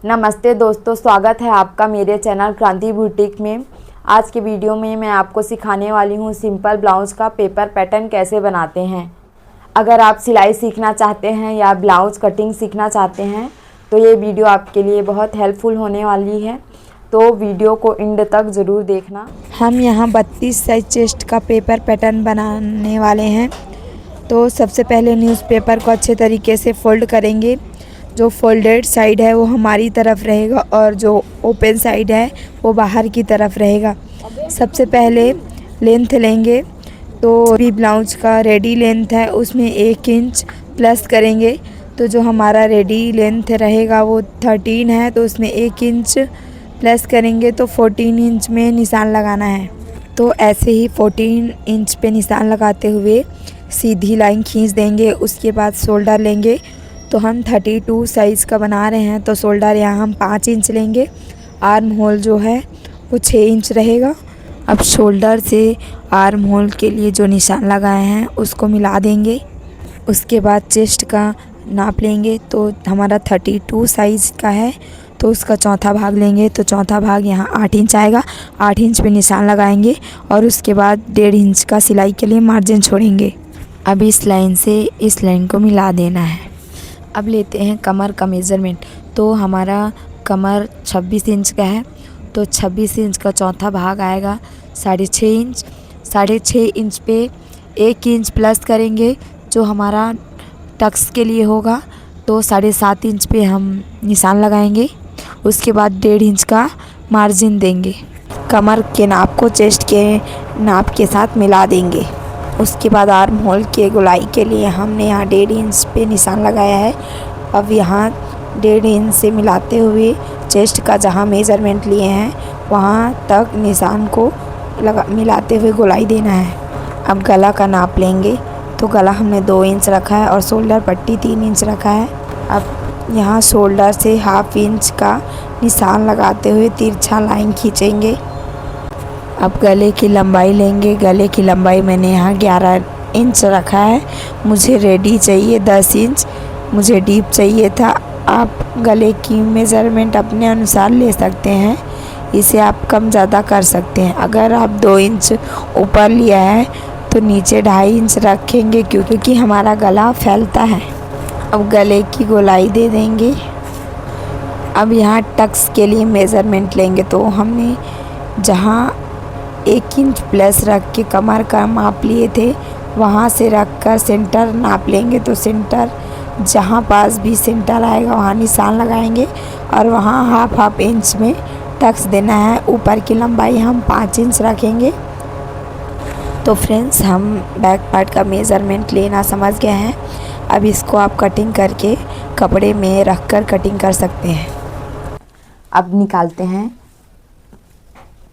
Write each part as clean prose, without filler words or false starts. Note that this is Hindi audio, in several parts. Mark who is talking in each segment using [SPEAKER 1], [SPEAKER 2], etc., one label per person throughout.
[SPEAKER 1] नमस्ते दोस्तों, स्वागत है आपका मेरे चैनल क्रांति बुटीक में। आज के वीडियो में मैं आपको सिखाने वाली हूँ सिंपल ब्लाउज़ का पेपर पैटर्न कैसे बनाते हैं। अगर आप सिलाई सीखना चाहते हैं या ब्लाउज़ कटिंग सीखना चाहते हैं तो ये वीडियो आपके लिए बहुत हेल्पफुल होने वाली है, तो वीडियो को एंड तक ज़रूर देखना।
[SPEAKER 2] हम यहाँ 32 साइज चेस्ट का पेपर पैटर्न बनाने वाले हैं। तो सबसे पहले न्यूज़पेपर को अच्छे तरीके से फोल्ड करेंगे। जो फोल्डेड साइड है वो हमारी तरफ रहेगा और जो ओपन साइड है वो बाहर की तरफ रहेगा। सबसे पहले लेंथ लेंगे, तो भी ब्लाउज का रेडी लेंथ है उसमें 1 इंच प्लस करेंगे। तो जो हमारा रेडी लेंथ रहेगा वो 13 है, तो उसमें 1 इंच प्लस करेंगे तो 14 इंच में निशान लगाना है। तो ऐसे ही 14 इंच पे निशान लगाते हुए सीधी लाइन खींच देंगे। उसके बाद शोल्डर लेंगे। तो हम 32 साइज़ का बना रहे हैं, तो शोल्डर यहाँ हम 5 इंच लेंगे। आर्म होल जो है वो 6 इंच रहेगा। अब शोल्डर से आर्म होल के लिए जो निशान लगाए हैं उसको मिला देंगे। उसके बाद चेस्ट का नाप लेंगे। तो हमारा 32 साइज़ का है, तो उसका चौथा भाग लेंगे। तो चौथा भाग यहाँ 8 इंच आएगा। 8 इंच पे निशान लगाएंगे और उसके बाद 1.5 इंच का सिलाई के लिए मार्जिन छोड़ेंगे। अब इस लाइन से इस लाइन को मिला देना है। अब लेते हैं कमर का मेज़रमेंट। तो हमारा कमर 26 इंच का है, तो 26 इंच का चौथा भाग आएगा 6.5 इंच। 6.5 इंच पे 1 इंच प्लस करेंगे जो हमारा टक्स के लिए होगा। तो 7.5 इंच पे हम निशान लगाएंगे। उसके बाद 1.5 इंच का मार्जिन देंगे। कमर के नाप को चेस्ट के नाप के साथ मिला देंगे। उसके बाद आर्म होल के गोलाई के लिए हमने यहाँ 1.5 इंच पे निशान लगाया है। अब यहाँ 1.5 इंच से मिलाते हुए चेस्ट का जहाँ मेज़रमेंट लिए हैं वहाँ तक निशान को मिलाते हुए गोलाई देना है। अब गला का नाप लेंगे। तो गला हमने 2 इंच रखा है और शोल्डर पट्टी 3 इंच रखा है। अब यहाँ शोल्डर से 1/2 इंच का निशान लगाते हुए तिरछा लाइन खींचेंगे। अब गले की लंबाई लेंगे। गले की लंबाई मैंने यहाँ 11 इंच रखा है। मुझे रेडी चाहिए 10 इंच, मुझे डीप चाहिए था। आप गले की मेज़रमेंट अपने अनुसार ले सकते हैं, इसे आप कम ज़्यादा कर सकते हैं। अगर आप 2 इंच ऊपर लिया है तो नीचे 2.5 इंच रखेंगे क्योंकि हमारा गला फैलता है। अब गले की गोलाई दे देंगे। अब यहाँ टक्स के लिए मेज़रमेंट लेंगे। तो हमने जहाँ 1 इंच प्लस रख के कमर का माप लिए थे वहाँ से रख कर सेंटर नाप लेंगे। तो सेंटर जहाँ पास भी सेंटर आएगा वहाँ निशान लगाएंगे और वहाँ 1/2 इंच में टक्स देना है। ऊपर की लंबाई हम 5 इंच रखेंगे। तो फ्रेंड्स, हम बैक पार्ट का मेज़रमेंट लेना समझ गए हैं। अब इसको आप कटिंग करके कपड़े में रख कर कटिंग कर सकते हैं।
[SPEAKER 1] अब निकालते हैं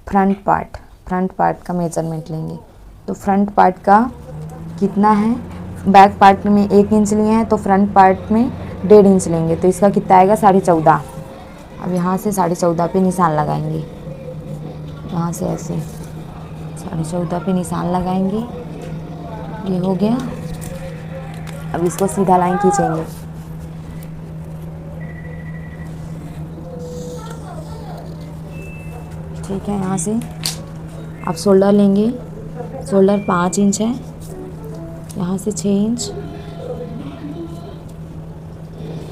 [SPEAKER 1] फ्रंट पार्ट का मेज़रमेंट लेंगे। तो फ्रंट पार्ट का कितना है, बैक पार्ट में 1 इंच लिए हैं तो फ्रंट पार्ट में 1.5 इंच लेंगे। तो इसका कितना आएगा 14.5। अब यहाँ से 14.5 पे निशान लगाएंगे। यहाँ से ऐसे 14.5 पे निशान लगाएंगे। ये हो गया। अब इसको सीधा लाइन खींचेंगे। ठीक है, यहाँ से आप शोल्डर लेंगे। शोल्डर 5 इंच है, यहाँ से 6 इंच।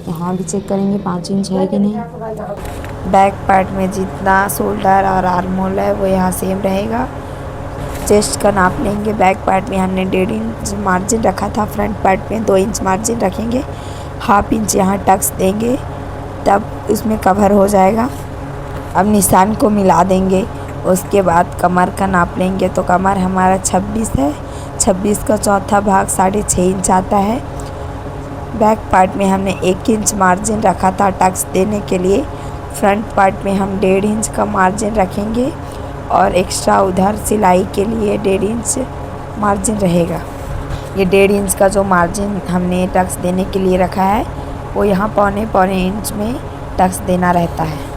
[SPEAKER 1] यहाँ भी चेक करेंगे 5 इंच है कि नहीं।
[SPEAKER 2] बैक पार्ट में जितना शोल्डर और आर्म होल है वो यहाँ सेम रहेगा। चेस्ट का नाप लेंगे। बैक पार्ट में हमने 1.5 इंच मार्जिन रखा था, फ्रंट पार्ट में 2 इंच मार्जिन रखेंगे। 1/2 इंच यहाँ टक्स देंगे, तब उसमें कवर हो जाएगा। अब निशान को मिला देंगे। उसके बाद कमर का नाप लेंगे। तो कमर हमारा 26 है। 26 का चौथा भाग 6.5 इंच आता है। बैक पार्ट में हमने 1 इंच मार्जिन रखा था टक्स देने के लिए। फ्रंट पार्ट में हम 1.5 इंच का मार्जिन रखेंगे और एक्स्ट्रा उधर सिलाई के लिए 1.5 इंच मार्जिन रहेगा। ये 1.5 इंच का जो मार्जिन हमने टक्स देने के लिए रखा है वो यहाँ पौने इंच में टक्स देना रहता है।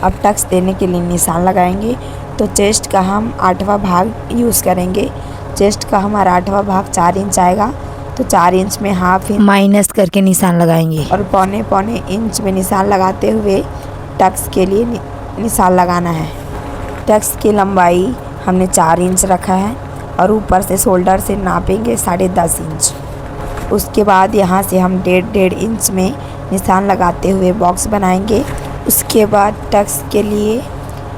[SPEAKER 2] अब टक्स देने के लिए निशान लगाएंगे। तो चेस्ट का हम 8वां भाग यूज़ करेंगे। चेस्ट का हमारा 8वां भाग 4 इंच आएगा। तो 4 इंच में हाफ इंच
[SPEAKER 1] माइनस करके निशान लगाएंगे
[SPEAKER 2] और पौने इंच में निशान लगाते हुए टक्स के लिए निशान लगाना है। टक्स की लंबाई हमने 4 इंच रखा है और ऊपर से शोल्डर से नापेंगे 10.5 इंच। उसके बाद यहाँ से हम 1.5 इंच में निशान लगाते हुए बॉक्स बनाएंगे। उसके बाद टक्स के लिए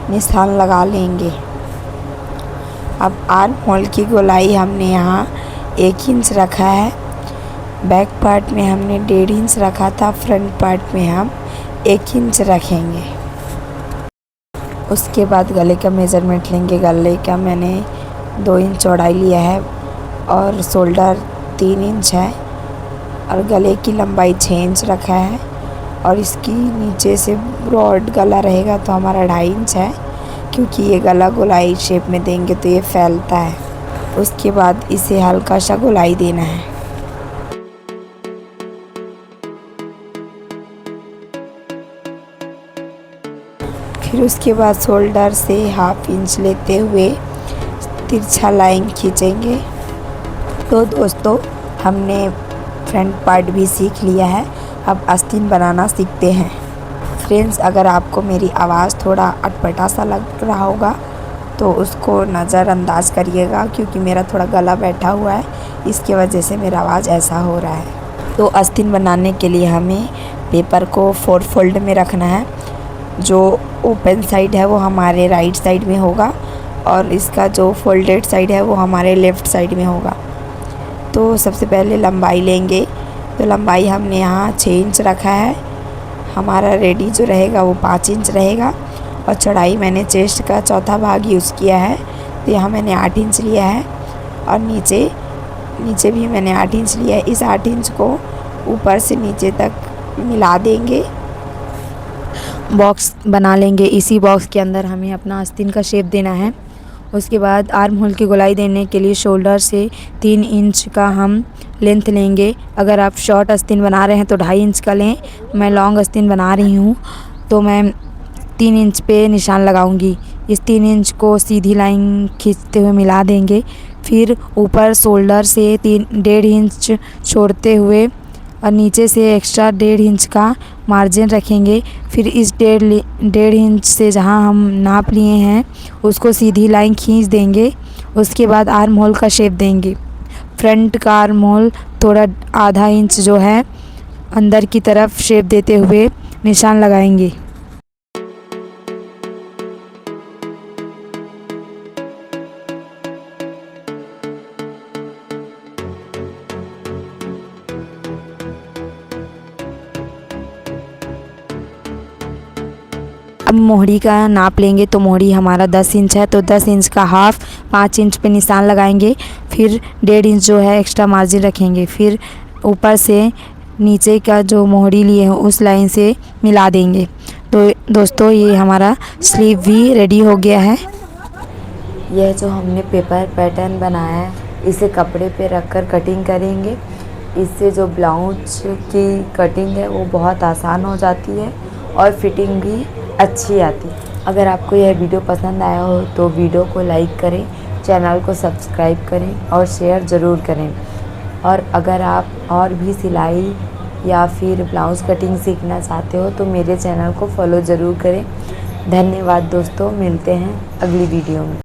[SPEAKER 2] निशान लगा लेंगे। अब आर्म होल की गोलाई हमने यहाँ 1 इंच रखा है। बैक पार्ट में हमने 1.5 इंच रखा था, फ्रंट पार्ट में हम 1 इंच रखेंगे। उसके बाद गले का मेज़रमेंट लेंगे। गले का मैंने 2 इंच चौड़ाई लिया है और शोल्डर 3 इंच है और गले की लंबाई 6 इंच रखा है और इसकी नीचे से ब्रॉड गला रहेगा तो हमारा 2.5 इंच है, क्योंकि ये गला गोलाई शेप में देंगे तो ये फैलता है। उसके बाद इसे हल्का सा गोलाई देना है। फिर उसके बाद शोल्डर से 1/2 इंच लेते हुए तिरछा लाइन खींचेंगे। तो दोस्तों हमने फ्रंट पार्ट भी सीख लिया है, अब आस्तीन बनाना सीखते हैं। फ्रेंड्स, अगर आपको मेरी आवाज़ थोड़ा अटपटा सा लग रहा होगा तो उसको नज़रअंदाज करिएगा, क्योंकि मेरा थोड़ा गला बैठा हुआ है, इसकी वजह से मेरा आवाज़ ऐसा हो रहा है। तो आस्तीन बनाने के लिए हमें पेपर को 4 फोल्ड में रखना है। जो ओपन साइड है वो हमारे राइट साइड में होगा और इसका जो फोल्डेड साइड है वो हमारे लेफ़्ट साइड में होगा। तो सबसे पहले लंबाई लेंगे। तो लंबाई हमने यहाँ 6 इंच रखा है। हमारा रेडी जो रहेगा वो 5 इंच रहेगा और चौड़ाई मैंने चेस्ट का चौथा भाग यूज़ किया है, तो यहाँ मैंने 8 इंच लिया है और नीचे भी मैंने 8 इंच लिया है। इस 8 इंच को ऊपर से नीचे तक मिला देंगे,
[SPEAKER 1] बॉक्स बना लेंगे। इसी बॉक्स के अंदर हमें अपना आस्तीन का शेप देना है। उसके बाद आर्म होल की गोलाई देने के लिए शोल्डर से 3 इंच का हम लेंथ लेंगे। अगर आप शॉर्ट आस्तीन बना रहे हैं तो 2.5 इंच का लें। मैं लॉन्ग आस्तीन बना रही हूँ तो मैं 3 इंच पे निशान लगाऊंगी। इस 3 इंच को सीधी लाइन खींचते हुए मिला देंगे। फिर ऊपर शोल्डर से 1.5 इंच छोड़ते हुए और नीचे से एक्स्ट्रा 1.5 इंच का मार्जिन रखेंगे। फिर इस 1.5 इंच से जहां हम नाप लिए हैं उसको सीधी लाइन खींच देंगे। उसके बाद आर्म होल का शेप देंगे। फ्रंट का आर्म होल थोड़ा आधा इंच जो है अंदर की तरफ शेप देते हुए निशान लगाएंगे। अब मोहरी का नाप लेंगे। तो मोहरी हमारा 10 इंच है तो 10 इंच का हाफ 5 इंच पे निशान लगाएंगे। फिर 1.5 इंच जो है एक्स्ट्रा मार्जिन रखेंगे। फिर ऊपर से नीचे का जो मोहरी लिए हैं उस लाइन से मिला देंगे। तो दोस्तों ये हमारा स्लीव भी रेडी हो गया है। यह जो हमने पेपर पैटर्न बनाया है इसे कपड़े पे रखकर कटिंग करेंगे। इससे जो ब्लाउज की कटिंग है वो बहुत आसान हो जाती है और फिटिंग भी अच्छी आती। अगर आपको यह वीडियो पसंद आया हो तो वीडियो को लाइक करें, चैनल को सब्सक्राइब करें और शेयर ज़रूर करें। और अगर आप और भी सिलाई या फिर ब्लाउज़ कटिंग सीखना चाहते हो तो मेरे चैनल को फॉलो ज़रूर करें। धन्यवाद दोस्तों, मिलते हैं अगली वीडियो में।